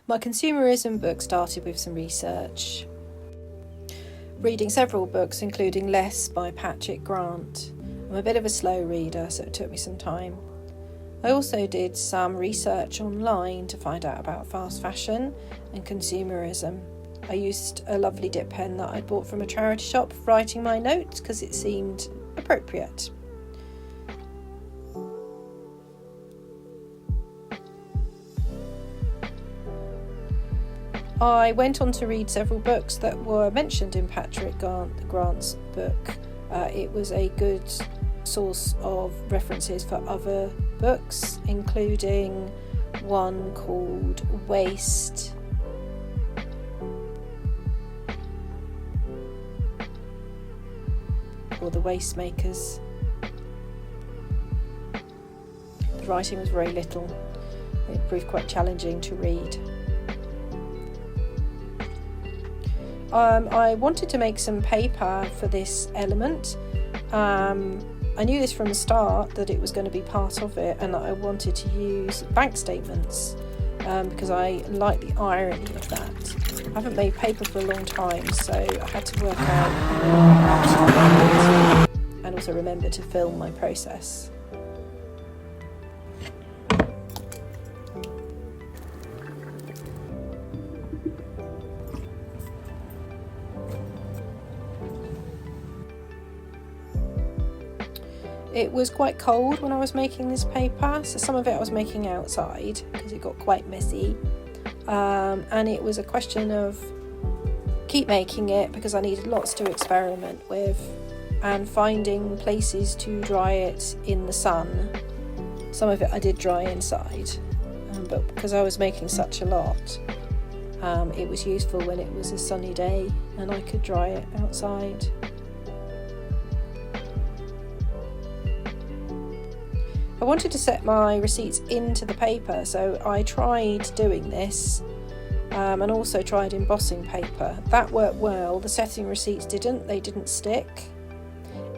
My consumerism book started with some research, reading several books including Less by Patrick Grant. I'm a bit of a slow reader, so it took me some time. I also did some research online to find out about fast fashion and consumerism. I used a lovely dip pen that I'd bought from a charity shop for writing my notes because it seemed appropriate. I went on to read several books that were mentioned in Patrick Grant's book. It was a good source of references for other books, including one called Waste, or The Waste Makers. The writing was very little. It proved quite challenging to read. I wanted to make some paper for this element. I knew this from the start that it was going to be part of it, and that I wanted to use bank statements because I like the irony of that. I haven't made paper for a long time, so I had to work out and also remember to film my process. It was quite cold when I was making this paper, so some of it I was making outside because it got quite messy, and it was a question of keep making it because I needed lots to experiment with and finding places to dry it in the sun. Some of it I did dry inside, but because I was making such a lot, it was useful when it was a sunny day and I could dry it outside. I wanted to set my receipts into the paper, so I tried doing this and also tried embossing paper. That worked well. The setting receipts they didn't stick.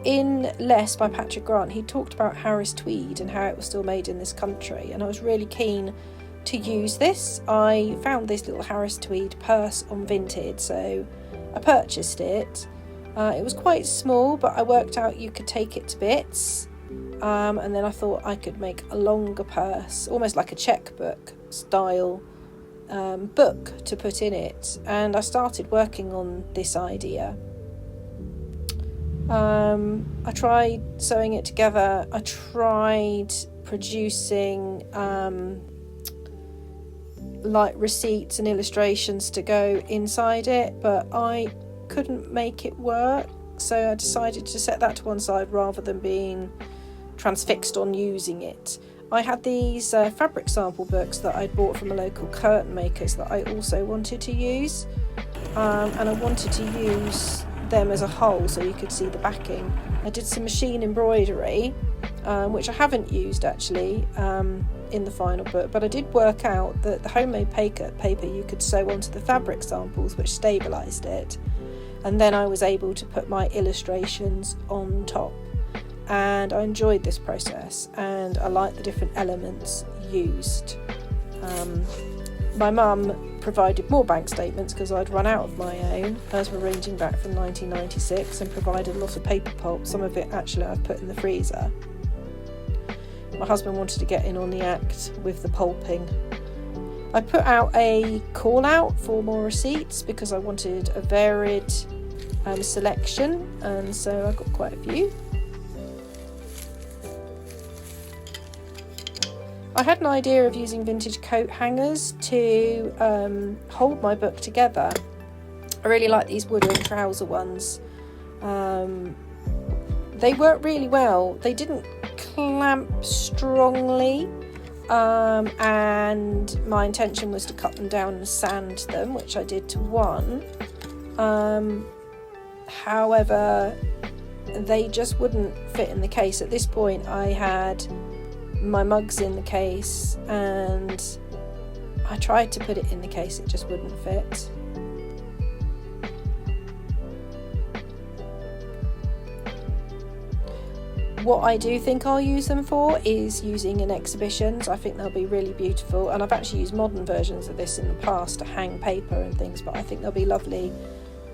In Less by Patrick Grant, he talked about Harris tweed and how it was still made in this country, and I was really keen to use this. I found this little Harris tweed purse on Vinted, so I purchased it. It was quite small, but I worked out you could take it to bits. And then I thought I could make a longer purse, almost like a checkbook style book to put in it. And I started working on this idea. I tried sewing it together. I tried producing like receipts and illustrations to go inside it, but I couldn't make it work. So I decided to set that to one side rather than being transfixed on using it. I had these fabric sample books that I'd bought from a local curtain makers that I also wanted to use, and I wanted to use them as a whole so you could see the backing. I did some machine embroidery, which I haven't used actually in the final book, but I did work out that the homemade paper you could sew onto the fabric samples, which stabilised it, and then I was able to put my illustrations on top. And I enjoyed this process, and I liked the different elements used. My mum provided more bank statements because I'd run out of my own. Hers were ranging back from 1996 and provided a lot of paper pulp. Some of it actually I've put in the freezer. My husband wanted to get in on the act with the pulping. I put out a call out for more receipts because I wanted a varied selection, and so I got quite a few. I had an idea of using vintage coat hangers to hold my book together. I really like these wooden trouser ones. They work really well. They didn't clamp strongly, and my intention was to cut them down and sand them, which I did to one. However, they just wouldn't fit in the case. At this point I had my mugs in the case, and I tried to put it in the case, it just wouldn't fit. What I do think I'll use them for is using in exhibitions. I think they'll be really beautiful, and I've actually used modern versions of this in the past to hang paper and things, but I think they'll be lovely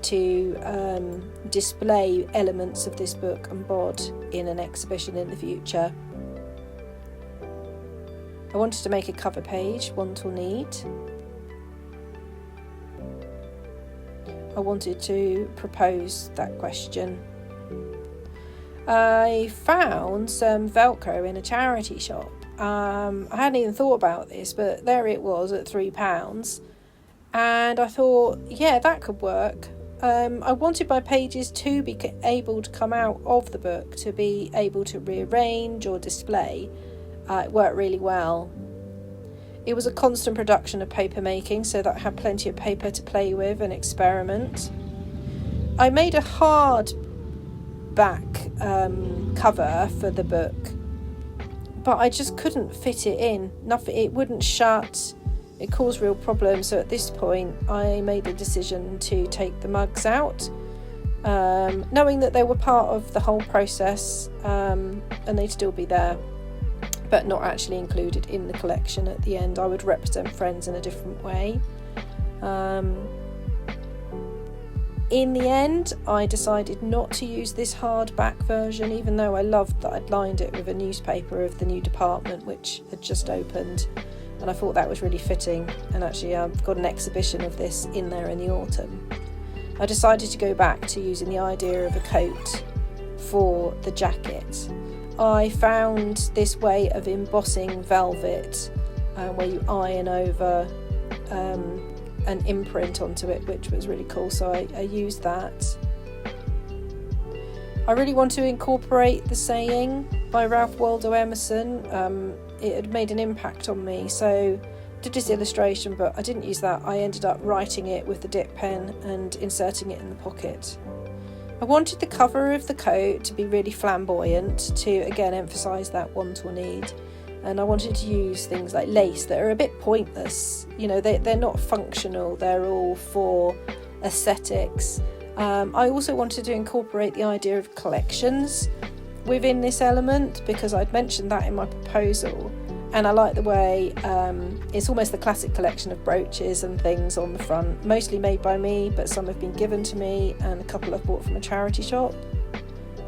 to display elements of this book and bod in an exhibition in the future. I wanted to make a cover page, want or need. I wanted to propose that question. I found some Velcro in a charity shop. I hadn't even thought about this, but there it was at £3. And I thought, yeah, that could work. I wanted my pages to be able to come out of the book, to be able to rearrange or display. It worked really well. It was a constant production of paper making, so that I had plenty of paper to play with and experiment. I made a hard back cover for the book, but I just couldn't fit it in. Nothing, it wouldn't shut. It caused real problems. So at this point, I made the decision to take the mugs out, knowing that they were part of the whole process, and they'd still be there, but not actually included in the collection at the end. I would represent Friends in a different way. In the end, I decided not to use this hardback version, even though I loved that I'd lined it with a newspaper of the new department which had just opened, and I thought that was really fitting, and actually I've got an exhibition of this in there in the autumn. I decided to go back to using the idea of a coat for the jacket. I found this way of embossing velvet where you iron over an imprint onto it, which was really cool, so I used that. I really want to incorporate the saying by Ralph Waldo Emerson. It had made an impact on me, so I did this illustration, but I didn't use that. I ended up writing it with the dip pen and inserting it in the pocket. I wanted the cover of the coat to be really flamboyant, to again emphasise that want or need. And I wanted to use things like lace that are a bit pointless. You know, they're not functional, they're all for aesthetics. I also wanted to incorporate the idea of collections within this element, because I'd mentioned that in my proposal, and I like the way it's almost the classic collection of brooches and things on the front, mostly made by me, but some have been given to me and a couple I've bought from a charity shop.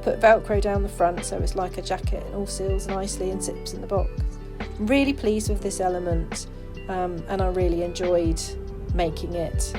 Put Velcro down the front so it's like a jacket and all seals nicely and zips in the box. I'm really pleased with this element, and I really enjoyed making it.